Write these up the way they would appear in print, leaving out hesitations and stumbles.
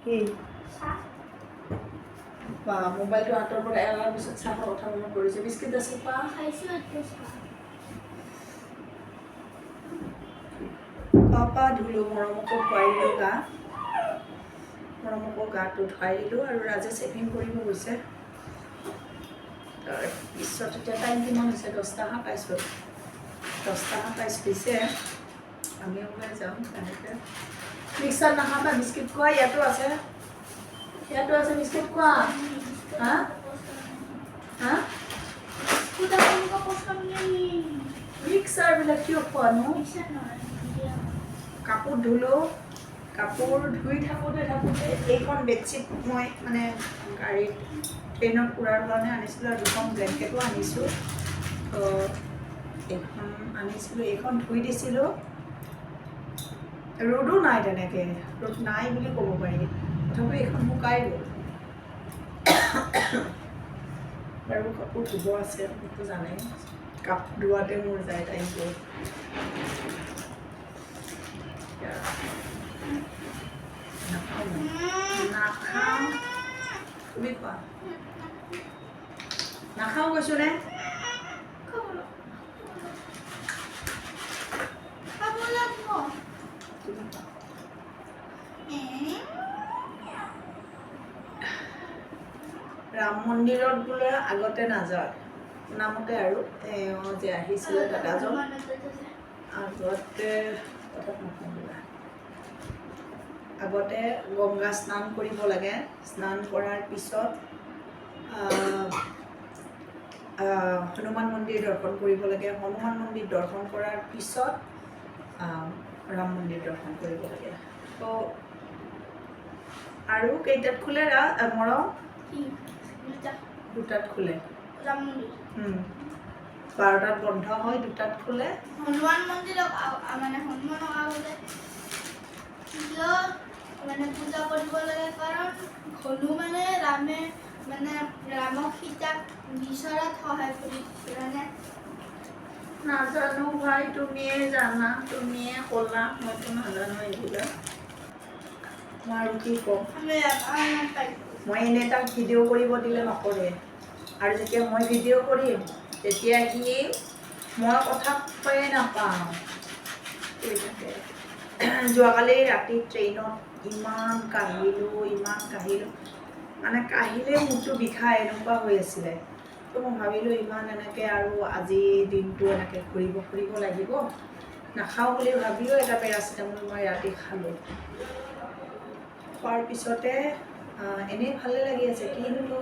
কি বা মোবাইলটো হাতৰ পৰা এৰাৰ পিছত চাহৰ কথা মনত পৰিছে বিস্কিট আছে পা পাপা ধুলো মৰমকো খুৱাই দিলোঁ গা মৰমকো গাটো ধুৱাই দিলোঁ আৰু ৰাজে চেভিং কৰিব গৈছে তাৰপিছত এতিয়া টাইম কিমান হৈছে 10:27 10:27 হৈছে আমি ওলাই যাম তেনেকৈ মিক্সাৰ নাখাবা বিস্কিট খোৱা ইয়াতো আছে বিস্কিট খোৱা হা হা মিক্সাৰবিলাক কিয় খোৱানো কাপোৰ ধুলোঁ কাপোৰ ধুই থাকোঁতে এইখন বেডশ্বীট মই মানে গাড়ীত ট্ৰেইনত উৰাৰ কাৰণে আনিছিলোঁ আৰু দুখন ব্লেংকেটো আনিছোঁ এইখন আনিছিলোঁ এইখন ধুই দিছিলোঁ ৰ'দো নাই তেনেকৈ ৰ'দ নাই বুলি ক'ব পাৰি তথাপিও এইখন শুকাই গ'ল আৰু কাপোৰ ধুব আছে মোকতো জানে কাপোৰ ধোৱাতে মোৰ যায় টাইমটো নাখাওঁ তুমি কোৱা নাখাওঁ কৈছোঁ নে ৰাম মন্দিৰত বোলে আগতে নাযায় নামতে আৰু যে আহিছিলে দাদাজন আগতে গংগা স্নান কৰিব লাগে স্নান কৰাৰ পিছত হনুমান মন্দিৰ দৰ্শন কৰিব লাগে হনুমান মন্দিৰ দৰ্শন কৰাৰ পিছত ৰাম মন্দিৰ দৰ্শন কৰিব লাগে তো আৰু কেইটাত খোলে মৰম 2টাত খোলে 12টাত বন্ধ হয় 2টাত খোলে হনুমান মন্দিৰক মানে হনুমানক আগতে মানে পূজা কৰিব লাগে কাৰণ হনুমানে ৰামে মানে ৰামক সীতাক বিচৰাত সহায় কৰিছিল মানে নাজানো ভাই তুমিয়ে জানা তুমিয়ে ক'লা মইতো নাজানো এইবিলাক মই আৰু কি ক'ম মই এনে তাক ভিডিঅ' কৰিব দিলে নকৰে আৰু যেতিয়া মই ভিডিঅ' কৰিম তেতিয়া সি মই কথা কৈয়ে নাপাওঁ যোৱাকালি ৰাতি ট্ৰেইনত ইমান কাহিলোঁ মানে কাহিলে মূৰটো বিষায় এনেকুৱা হৈ আছিলে তো মই ভাবিলোঁ ইমান এনেকৈ আৰু আজি দিনটো এনেকৈ ফুৰিব লাগিব নাখাওঁ বুলি ভাবিও এটা পেৰাচিটামল মই ৰাতি খালোঁ খোৱাৰ পিছতে এনেই ভালে লাগি আছে কিন্তু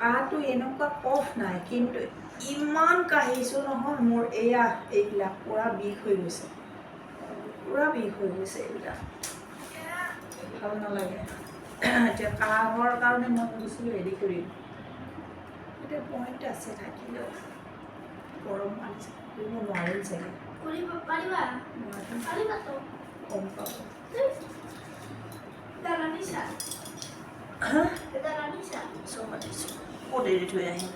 কাহটো এনেকুৱা কফ নাই কিন্তু ইমান কাহিছোঁ নহয় মোৰ এইবিলাক পূৰা বিষ হৈ গৈছে এইবিলাক ভাল নালাগে এতিয়া কাহৰ কাৰণে মই ভাবিছিলোঁ হেৰি কৰিম এতিয়া পইণ্ট আছে থাকিলেও গৰম আনিছে কৰিব নোৱাৰিম চাগে গম পাব চব আনিছোঁ ক'ত এৰি থৈ আহিম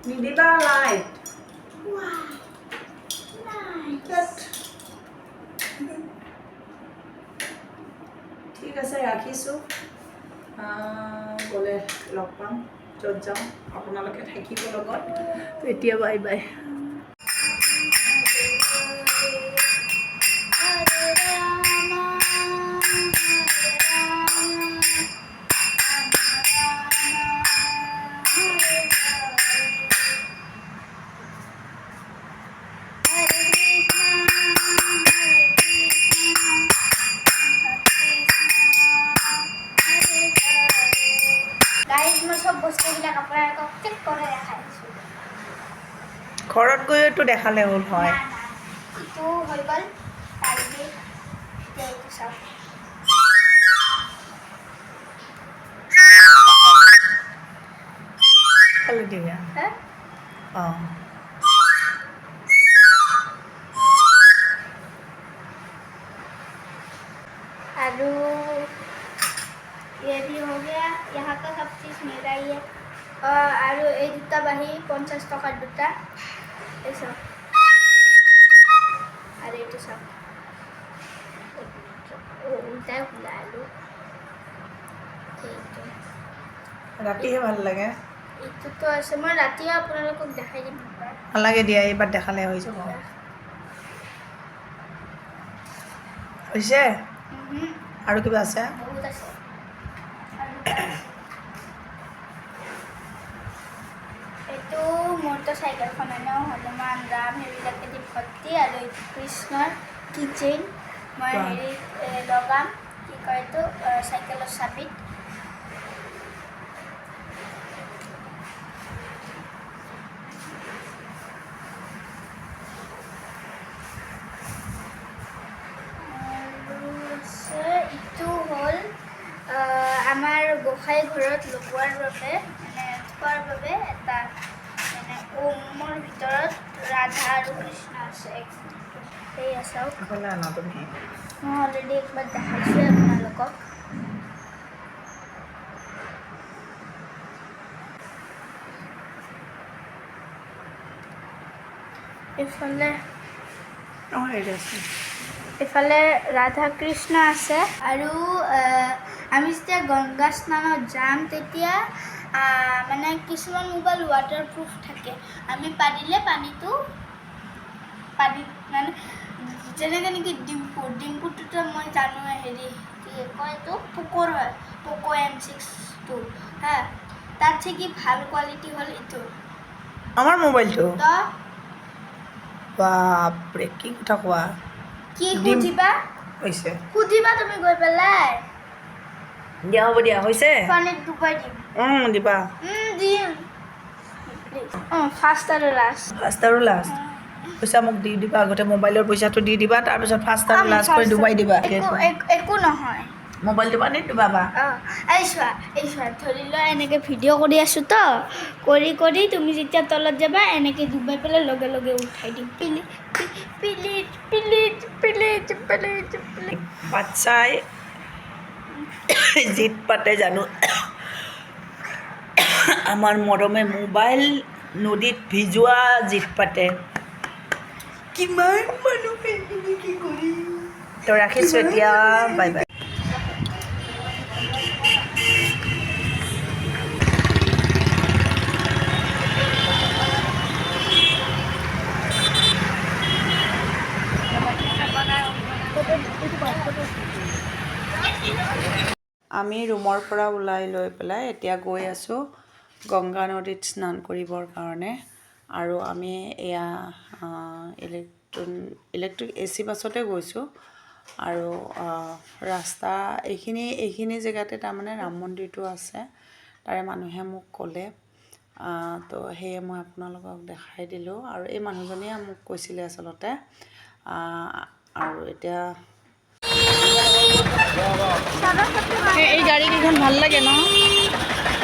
নিদিবা লাইট ঠিক আছে ৰাখিছোঁ গ'লে লগ পাম য'ত যাওঁ আপোনালোকে থাকিব লগত এতিয়া বাই বাই ঘৰত গৈতো দেখালে হ'ল হয় খালি দিয়া অঁ आलू ये भी हो गया यहाँ का सब चीज़ मेरा ही है आलू एक जूता बाही 50 टका जूता ये सब ৰাতিহে ভাল লাগে এইটোতো আছে মই ৰাতিয়ে আপোনালোকক দেখাই দিম নালাগে দিয়া এইবাৰ দেখালে হৈ যাব হৈছে আৰু কিবা আছে বহুত আছে এইটো মটৰচাইকেলখন এনেও হনুমান ৰাম সেইবিলাকে দি ভৰ্তি আৰু এইটো কৃষ্ণৰ কিচেইন মই লগাম কি কয় এইটো চাইকেলৰ চাবিত ইটো হ'ল আমাৰ গোসাঁই ঘৰত লগোৱাৰ বাবে মানে থোৱাৰ বাবে এটা মানে ওমৰ ভিতৰত ৰাধা আৰু কৃষ্ণ আছে সেই চাওক মই অলৰেডি একবাৰ দেখাইছোঁৱে আপোনালোকক এইফালে ৰাধা কৃষ্ণ আছে আৰু আমি যেতিয়া গংগা স্নানত যাম তেতিয়া মানে কিছুমান মোবাইল ৱাটাৰপ্ৰুফ থাকে আমি পাৰিলে পানীটো মানে যেনেকৈ নেকি ডিম্পুটোতো মই জানোৱে হেৰি কি কয় এইটো পোকৰ হয় পোক' M6টো হা তাতছে কি ভাল কোৱালিটি হ'ল এইটো আমাৰ মোবাইলটো তো বাপৰে কি কথা কোৱা কি সুধিবা হৈছে সুধিবা তুমি গৈ পেলাই দিয়া হ'ব দিয়া হৈছে পানীত ডুবাই দিম দিবা দিম ফাৰ্ষ্ট আৰু লাষ্ট পইচা মোক দি দিবা আগতে মোবাইলৰ পইচাটো দি দিবা তাৰপিছত ফাৰ্ষ্ট আৰু লাষ্ট কৰি ডুবাই দিবা একো নহয় মোবাইলটো পানীত ডুবাবা এই চোৱা ধৰি লোৱা এনেকৈ ভিডিঅ' কৰি আছোঁ তো কৰি তুমি যেতিয়া তলত যাবা এনেকৈ ডুবাই পেলাই লগে লগে উঠাই দিম পিলিট বাচ্চাই জিদ পাতে জানো আমাৰ মৰমে মোবাইল নদীত ভিজোৱা জিদ পাতে কিমান মানুহে কি কৰি তো ৰাখিছোঁ এতিয়া বাই বাই আমি ৰুমৰ পৰা ওলাই লৈ পেলাই এতিয়া গৈ আছোঁ গংগা নদীত স্নান কৰিবৰ কাৰণে আৰু আমি এয়া ইলেক্ট্ৰিক AC বাছতে গৈছোঁ আৰু ৰাস্তা এইখিনি জেগাতে তাৰমানে ৰাম মন্দিৰটো আছে তাৰে মানুহে মোক ক'লে তো সেয়ে মই আপোনালোকক দেখাই দিলোঁ আৰু এই মানুহজনীয়ে মোক কৈছিলে আচলতে আৰু এতিয়া এই গাড়ীকেইখন ভাল লাগে ন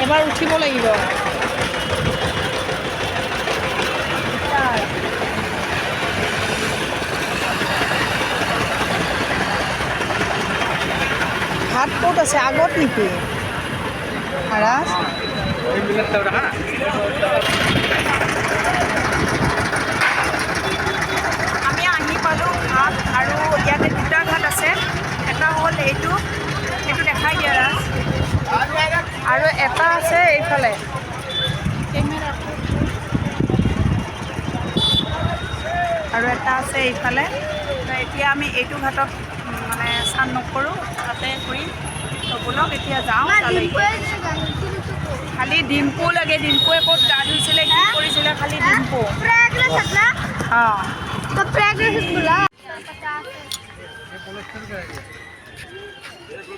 এবাৰ উঠিব লাগিব ঘাট ক'ত আছে আগত নেকি মহাৰাজ আমি আহি পালোঁ ঘাট আৰু ইয়াতে দুটা ঘাট আছে এটা হ'ল এইটো দেখাই দিয়া আৰু এটা আছে এইফালে আৰু এটা আছে এইফালে এতিয়া আমি এইটো ঘাটত মানে স্নান নকৰোঁ তাতে কৰিম ব'লক এতিয়া যাওঁ খালি ডিম্পু লাগে ডিম্পুৱে ক'ত গা ধুইছিলে কি কৰিছিলে খালি ডিম্পু অঁ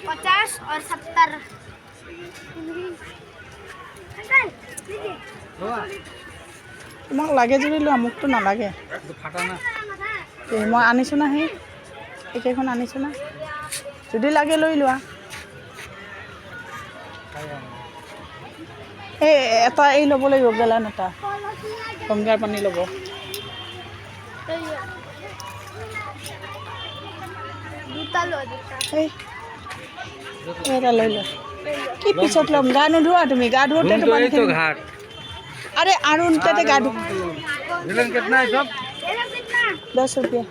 50 और 70 তোমাক লাগে যদি লোৱা মোকতো নালাগে মই আনিছোঁ না সেই একেখন আনিছোঁ না যদি লাগে লৈ লোৱা এই এটা এই ল'ব লাগিব গেলান এটা গংগাৰ পানী ল'ব এই এটা লৈ লোৱা কি পিছত ল'ম গা নোধোৱা তুমি গা ধোতে अरे अरुण ते गाड़ी कितना है सब 10 रुपया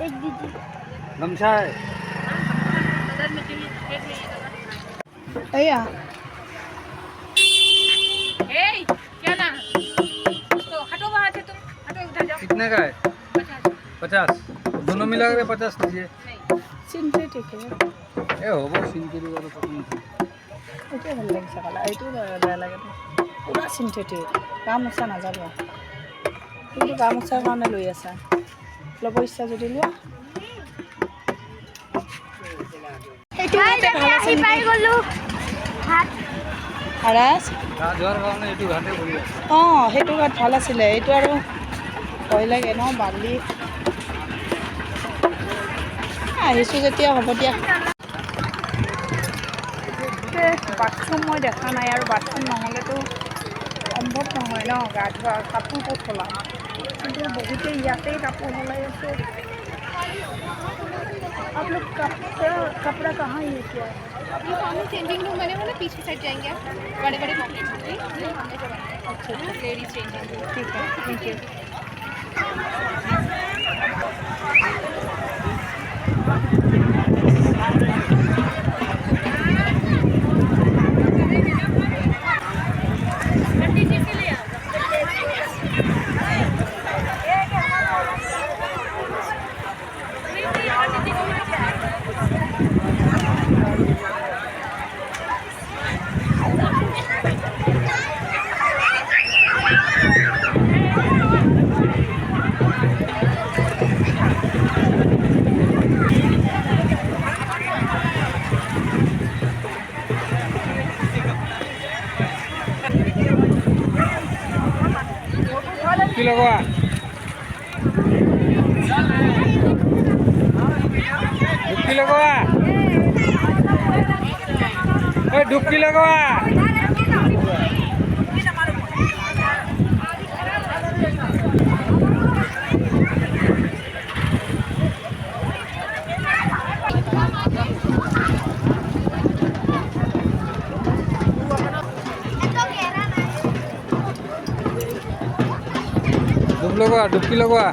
एक दीजिए गमछा है एया क्या ना तो हटो वहाँ से तुम हटो उधर जाओ कितने का है 50 दोनों मिला के 50 लीजिए सिंथेटिक है ए हो वो सिंथेटिक वाला पसंद এইটো ভাল লাগিছে কালাৰ এইটো বেয়া লাগে পুৰা চিন্থেটিক গামোচা নাযাব কিন্তু গামোচাৰ কাৰণে লৈ আছা ল'ব ইচ্ছা যদি লোৱা এইটো আহি পাই গ'লো হাত হাৰাজ যোৱাৰ কাৰণে এইটো ঘাটে কৰি আছে অঁ সেইটো গাত ভাল আছিলে এইটো আৰু ভয় লাগে ন বালি আহিছোঁ যেতিয়া হ'ব দিয়া বাথৰুম মই দেখা নাই আৰু বাথৰুম নহ'লেতো সম্ভৱ নহয় ন গা ধোৱা কাপোৰ ক'ত সলাম কিন্তু বহুতে ইয়াতেই কাপোৰ সলাই আছে आप लोग कपड़ा कहाँ यूज किया है ये सामने चेंजिंग रूम बने हुए ना पीछे साइड जाएंगे बड़े बड़े कॉम्प्लेक्स में अच्छा लेडीज चेंजिंग रूम ठीक है थैंक यू কি লগোৱা ডুবকি লগোৱা ঐ ডুবকি লগোৱা ডুব লগোৱা ডুবকি লগোৱা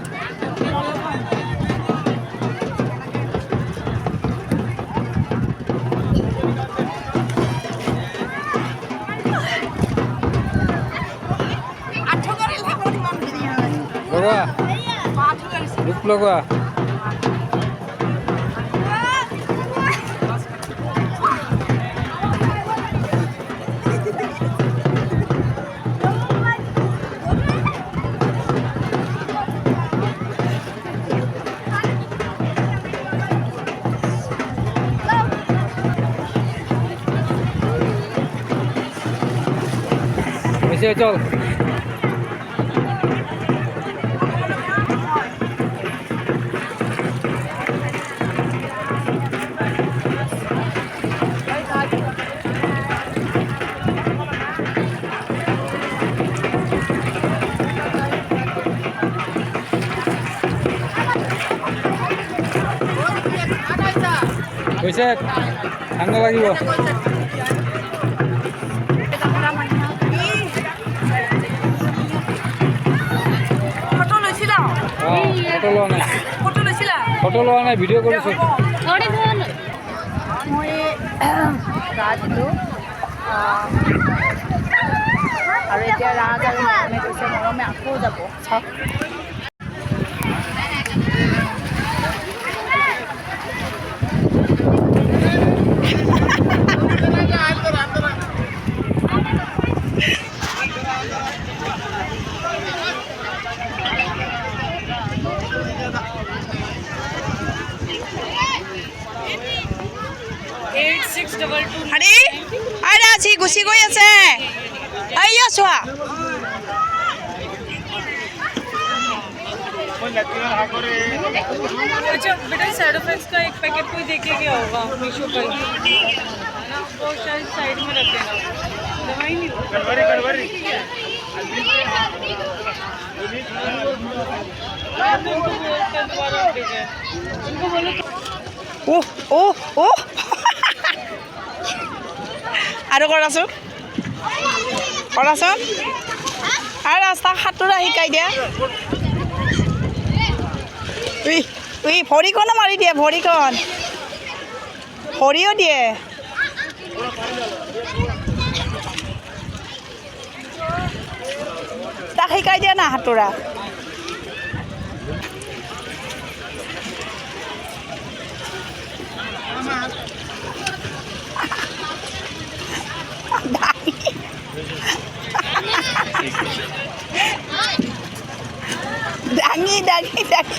লগোৱা ডুব লগোৱা হৈছে চল হৈছে ঠাণ্ডা লাগিব ফটো লোৱা নাই ভিডিঅ' কৰিছোঁ মই গা ধুলোঁ আৰু এতিয়া ৰাজ আৰু মৰমে কৈছে মৰমে আকৌ যাব চাওক আৰে আৰে আজি গুচি গৈ আছে আইয়া চোৱা अच्छा बेटा साइड इफेक्ट्स का एक पैकेट कोई देके गया होगा मीशो का है ना वो शायद साइड में रख देना दवाई नहीं उनको बोलो ওহ ওহ ওহ আৰু কৰাচোন কৰাচোন আৰু ৰাস্তা সাঁতোৰা শিকাই দিয়া ভৰিখনো মাৰি দিয়ে ভৰিখন ভৰিও দিয়ে তাক শিকাই দিয়া না সাঁতোৰা। দাঙি দাঙি দাঙি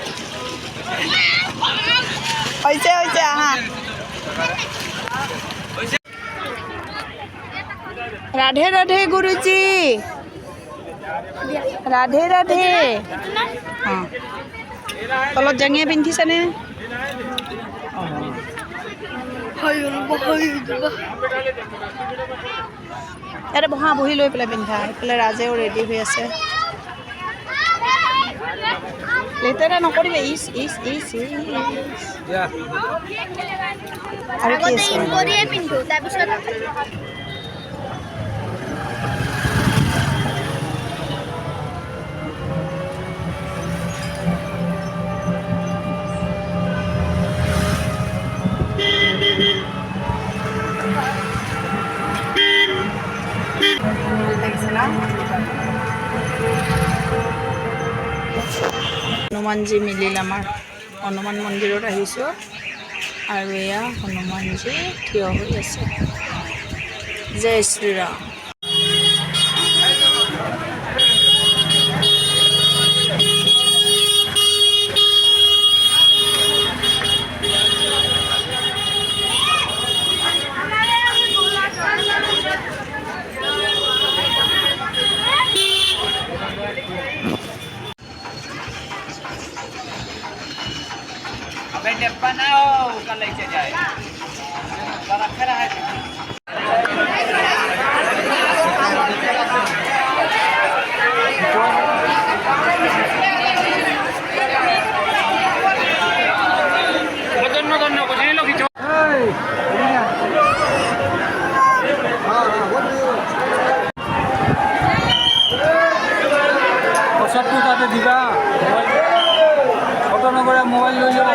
হৈছে হৈছে আহা। राधे राधे गुरुजी, राधे राधे। हाँ तलत जांगिया पिंधिছানে? ইয়াতে বহা, বহি লৈ পেলাই পিন্ধা। এইফালে ৰাজেও ৰেডি হৈ আছে। লেতেৰা নকৰিবা। ইচ ইচ ইচ আৰু কি আছে? পিন্ধো তাৰপিছত হনুমানজী মিলিল আমাৰ। হনুমান মন্দিৰত আহিছোঁ আৰু এয়া হনুমানজী থিয় হৈ আছে। জয় শ্ৰীৰাম। अबे डब्बा ना हो कल लेके जाए रखा रहा है। পইচাটো তাতে দিবা, ফটো নকৰা মোবাইল লৈ যাবা।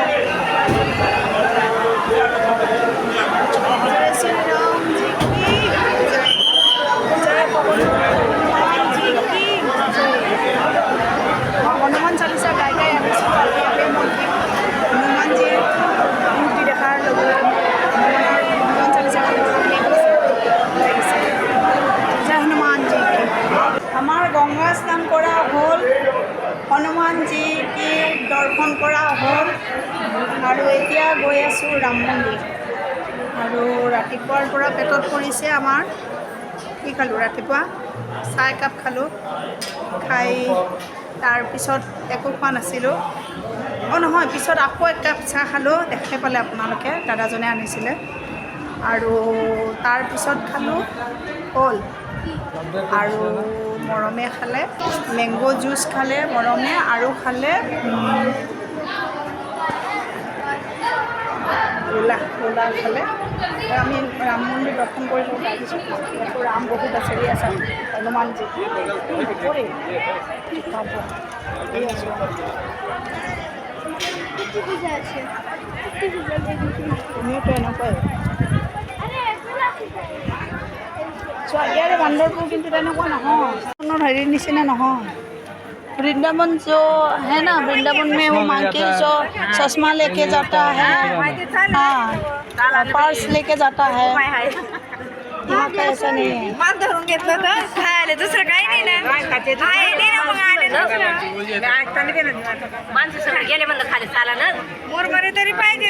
হনুমান চালিচা গাই গাই আহিছোঁ। হনুমানজীৰ মূৰ্তি দেখাৰ লগত হনুমান চালিচা জয় হনুমানজী। আমাৰ গংগা স্নান কৰা হ'ল, হনুমানজী কি দৰ্শন কৰা হ'ল আৰু এতিয়া গৈ আছোঁ ৰাম মন্দিৰ। আৰু ৰাতিপুৱাৰ পৰা পেটত পৰিছে আমাৰ। কি খালোঁ ৰাতিপুৱা? চাহ একাপ খালোঁ। খাই তাৰপিছত একো খোৱা নাছিলোঁ। অঁ নহয়, পিছত আকৌ একাপ চাহ খালোঁ। দেখাই পালে আপোনালোকে, দাদাজনে আনিছিলে। আৰু তাৰপিছত খালোঁ কল, আৰু মৰমে খালে মেংগ' জুচ খালে মৰমে, আৰু খালে গোলা খালে। আমি ৰাম মন্দিৰ দৰ্শন কৰিলোঁ। তাৰপিছত ইয়াতো ৰাম বহুত আছে, আছে হনুমানজী পৰে তুমিওতো এনেকুৱাই চোৱা। ইয়াৰে বান্দৰবোৰ কিন্তু তেনেকুৱা নহয়, হেৰিৰ নিচিনা নহয়। वृंदावन जो है ना, वृंदावन में वो मांगके जो चश्मा लेके जाता है, हाँ पर्स लेके जाता है, यहाँ का ऐसा नहीं है। दुसरं काही नाही ना, माणसं गेले म्हणलं खाली चाला ना, मोरमरे तरी पाहिजे.